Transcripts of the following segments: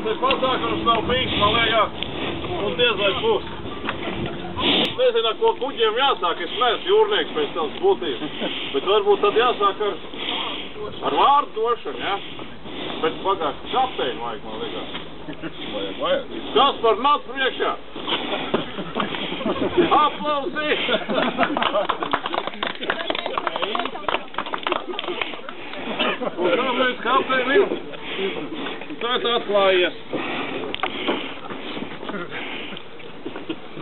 tāds pasākums nav bijis, man liekas, un diez vai būs. Nezinu, ar ko kuģiem jāsāk, es neesmu jūrnieks pēc tās būtības, bet varbūt tad jāsāk ar vārdu došanu, ja? Bet pagāk kapteini vajag, man liekas. Vajag. Kas par nāc priekšā? Aplausī! Un kāpēc kapteinim? Tagad atklājies.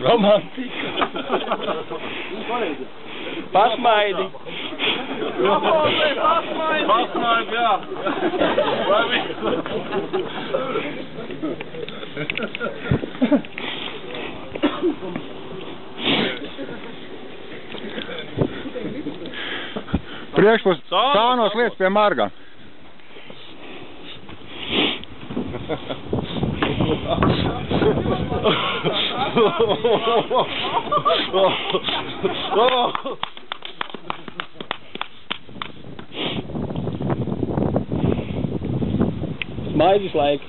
Romantika. Pasmaidi. Pasmaidi, jā. Vai viss? Priekšpus sānos lietas pie marga. Smaidis laika.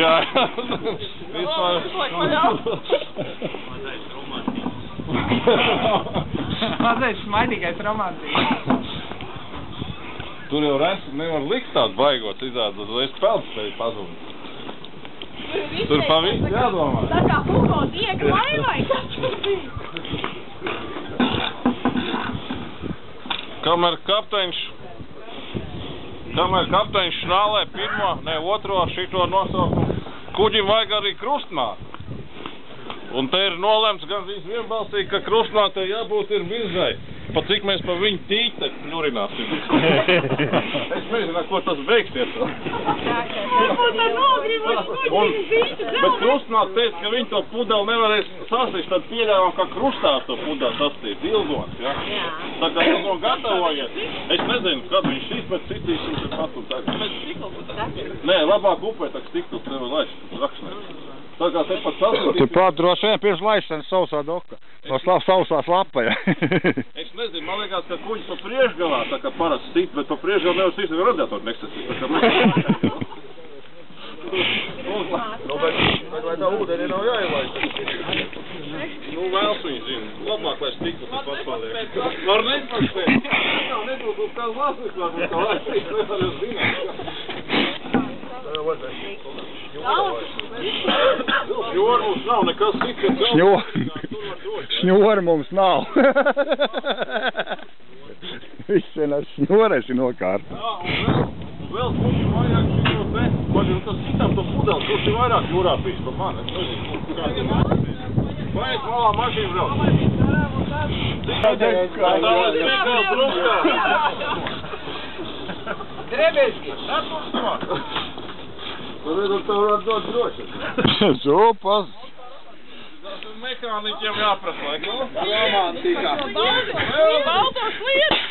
Jā. Mazais smaidīgais romantikas. Tur jau resi nevar likt tādu baigot izādu, tad es peldspēju pazūdu. Tur pa visu jādomā. Tā kā Hugo Diega laivai, kas tur bija? Kamēr kapteiņš šnālē pirmo, ne otro šito nosaukumu, kuģim vajag arī krustmātu. Un te ir nolemts gan vienbalsīgi, ka krustmātei jābūt ir virzai. Pat cik mēs pa viņu tīķi ļurināsim. Es nezinu, ko tas beigsies. Varbūt ar nogribuši kuģi tīķi Bet krustmāte teica, ka viņi to pudeli nevarēs sasist, tad pieļāvām, ka krustās to pudeli sastīt ilgos, ja? Tā kā to gatavojies. Es nezinu, kad viņš šīs, bet citīsim te pat un tagad. Nē, labāk upē, tak stikls nevar laist, rakšnēt. Tā kā te pat sasīt. Tu pat droši vien pirms laišanas sausā doka. No sausā slapa, ja. Es nezinu, man liekas, ka kuģis pa priekšgalā, tā kā parasti sit, bet pa priekšgalā nevar sit, ka radiatoru nesasīt. Tā kā mēs... Vai tā ūdeni nav jāielaist? Nu, vēls viņi zina. Labāk, lai stiklis tas paspaliek. Var nespēkt. Tā nebūs uz kāds lasīs, varbūt tā laisīs, nevar jūs zināt. Šņori mums nav nekas cits, Šņori mums nav. Visien ar šņori esi nokārt. Jā, un vēl kurš vajag šito te, paģinu, tas citam to pudeli, kurš ir vairāk jūrā bijis pa mani. Es nezinu, kā te vajag malā mašīnu braukt. Tālēc tikās brukā. Drebeski. Tur redot, tev varētu dot droši. Zupas. Tas mehāniķiem jāprasa, laikam. Romantika. Baltos lietas!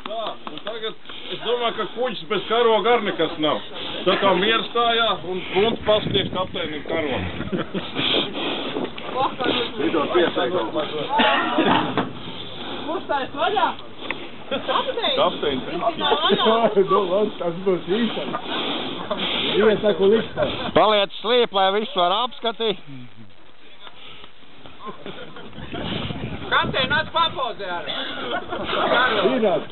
Tā, un tagad es domāju, ka kuģis bez karoga ar nekas nav. Tā kā miera stājā un punts paskatieši kapteinim karogu. Vidot piesaikot. Kurstājs vaļā? Kapteinis. Tas būs īstam. Iesaku listā. Paliec slīp, lai visu var apskatīt. Kapteini, nāc papozē arī. Irāt.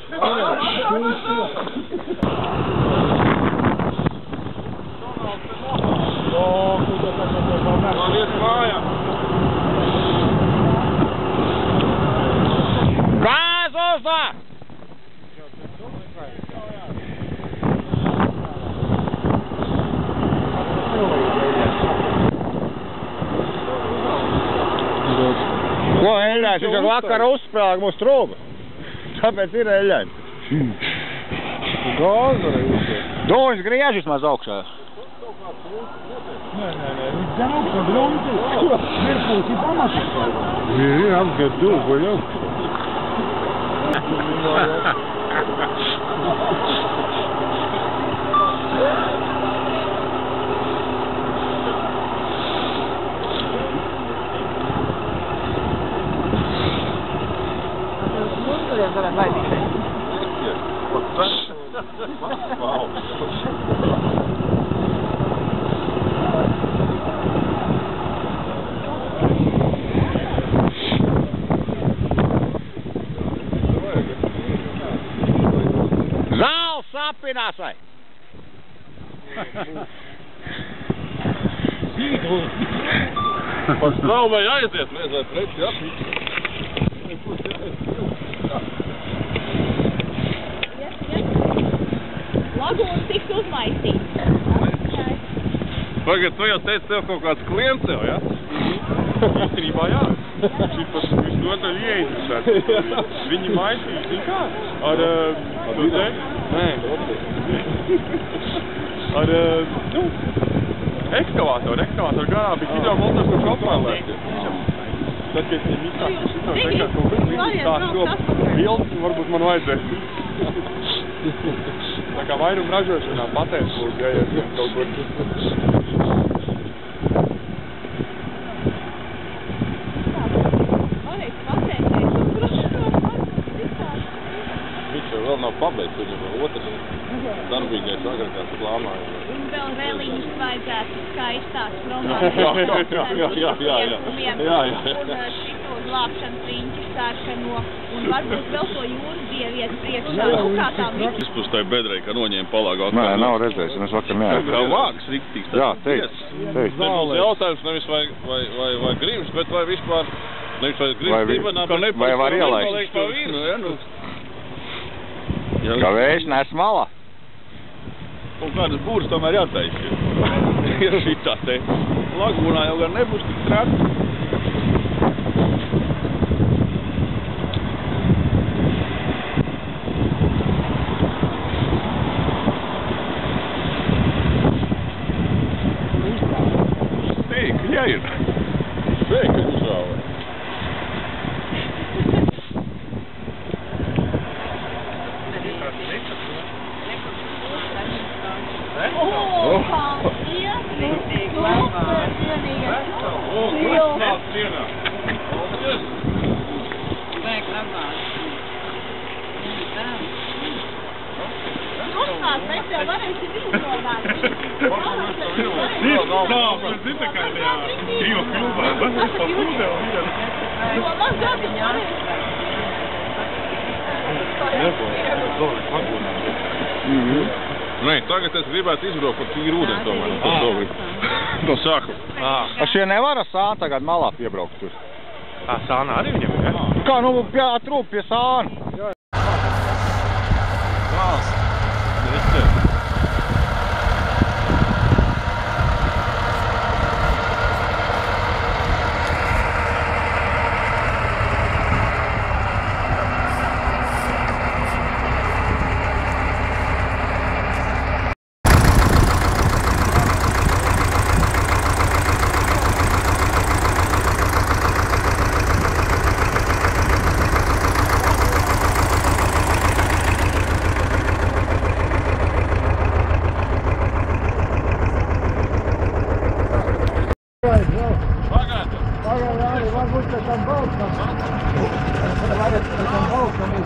Man ies mājā. Gāz uzlā! Ko eļļains? Viņš ar vakar uzsprāga mūsu trūgu. Tāpēc ir eļļains. Gāza arī uzsprāga. Dūņas griežas maz augšā. Nē, viņš zem augšā drunci. Virpūs ir pamatīgi. Ir apgat dūgu jau. Varētu laidīt. Zāle sapinās vai? Pa straumai aiziet, mēs vai preci apīt. Lagūns tiks uzmaisīts. Pagad, tu jau teici, tev kaut kāds klients tev, ja? Īstenībā jā. Šis pat visnotaļ ieinteresēts. Viņi maisīja, zini kā? Ar nē. Ar, ekskavātoru garā bija hidromontors, kurš apmēlēs. Tad, kad es viņam izsāku šitā, nekā kaut kas līdzīgi tās ropas bildes, varbūt man vajadzēs. Tā kā vairum ražošanā patents būtu jāiet kaut kur. Viņš jau vēl nav pabeigts, viņam vēl otrs darbīgais agrākās plānājums. Un vēl vēliņus vajadzētu skaistās Jā. Un šito glābšanu riņķi sārkano. Un varbūt vēl to jūras dievietu priekšā. Kā tā bija? Es pus tai bedrei, ka noņēma palāgu Nē, nav redzējis, mēs vakar neaizvēju. Kā vāks riktīgs. Jā, teiks. Nebūs jautājums nevis vai grims, bet vai vispār, nevis vai grims divanā, vai var ielaist. Pa vīnu, ja, nu. Kā vējš nes malā. Un kādas būras tomēr jātaisa. Ir šitā te. Lagūnā jau gan nebūs tik traki. Steika, jā ir. Steika uzrāvē. Nē, tagad es gribētu izbraukt par tīru ūdeni tomēr. No sākuma. Šie nevar sāna tagad malā piebraukt tur. Sāna arī viņam, ja? Kā, nu, atrūp pie sāna. Gāls.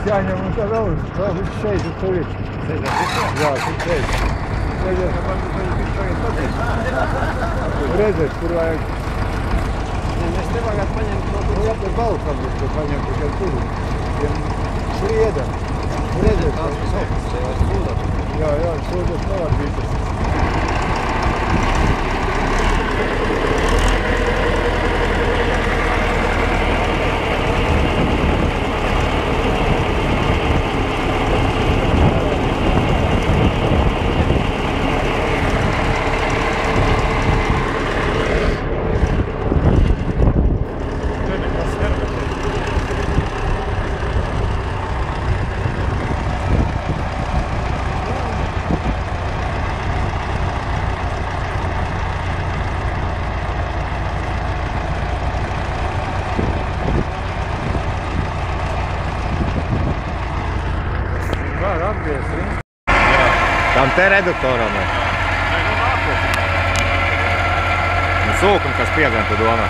Jāņem un tad vēl viss šeit ir tur. Jā, tur šeit. Redzēs, kur vajag. Mēs nevajag paņemt no tur. Jā, tur balkam ir, tur paņemt tikai tur. Sprieda. Redzēs. Jā, sūdas nevar būt. Tam te reduktoram ir. Nu, sūkam, kas piegan, tu domā.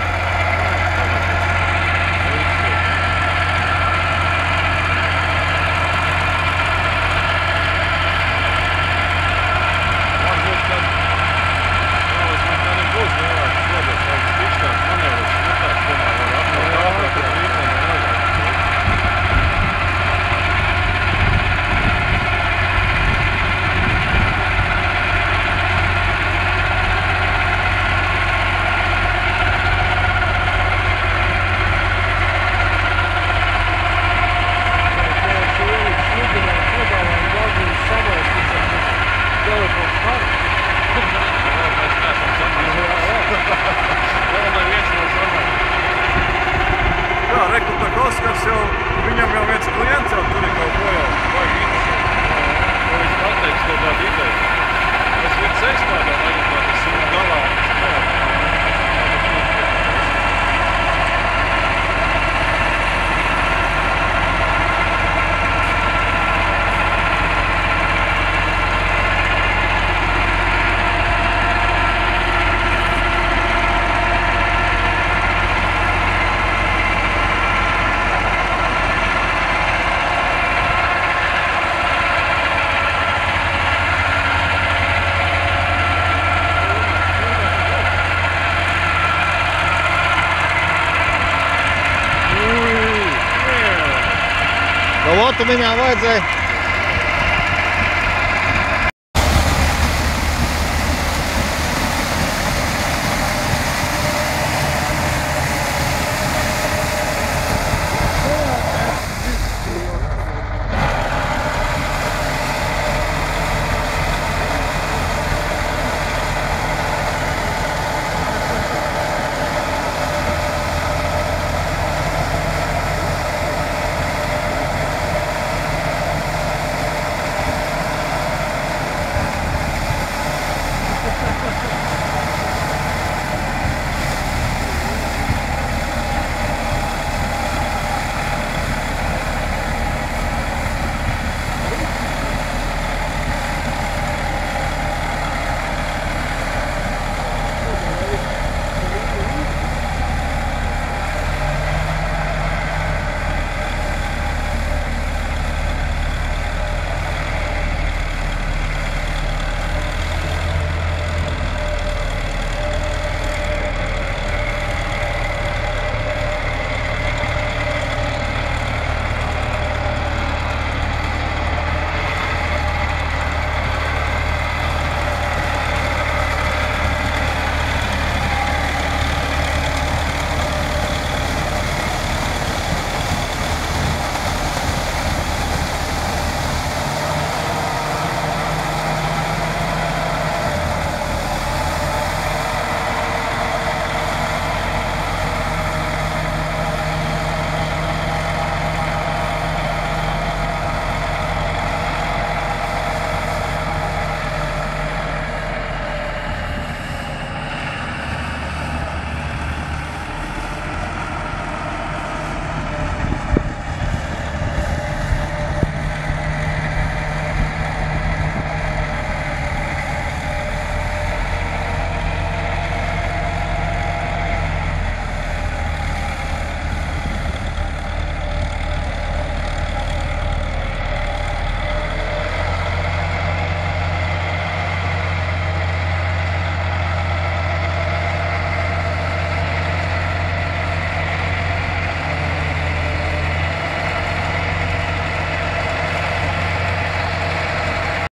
viņām vajadzēja